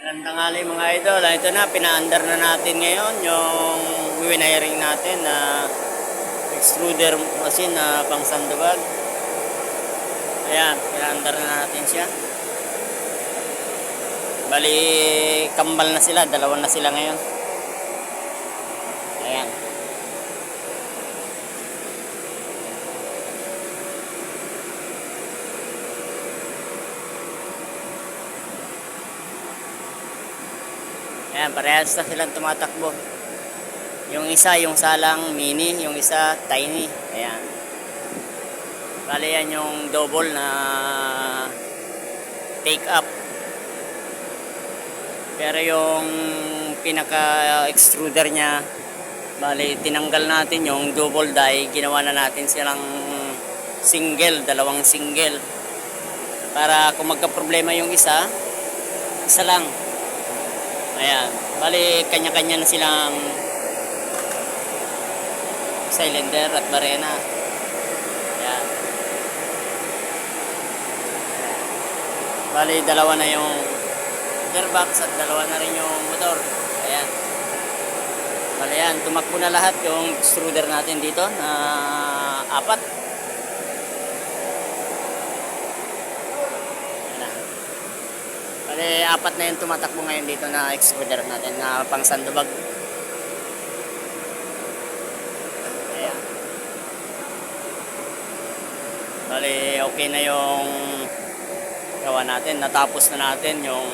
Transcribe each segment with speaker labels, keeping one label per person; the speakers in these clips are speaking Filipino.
Speaker 1: Magandang tanghali mga idol. Ito na, pina-under na natin ngayon yung wiring natin na extruder machine na pang sandbag. Ayan, pina-under na natin siya. Bali, kambal na sila. Dalawa na sila ngayon. Ayan. Ayan, parehas na silang tumatakbo. Yung isa, yung salang mini, yung isa tiny. Ayan. Bali yan yung double na take up. Pero yung pinaka-extruder niya, bali tinanggal natin yung double die. Ginawa na natin silang single, dalawang single. Para kung magka-problema yung isa, isa lang. Ayan, bali kanya-kanya na silang cylinder at barena. Ayan. Bali dalawa na yung gearbox at dalawa na rin yung motor. Ayan. Bali yan, tumakbo na lahat yung extruder natin dito na apat. Bali apat na yung tumatakbo ngayon dito na extruder natin na pang sandbag. Ayan. Bali okay na yung gawa natin. Natapos na natin yung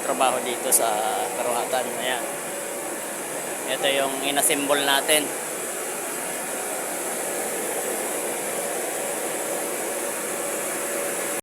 Speaker 1: trabaho dito sa karuhatan. Ayan. Ito yung inassemble natin.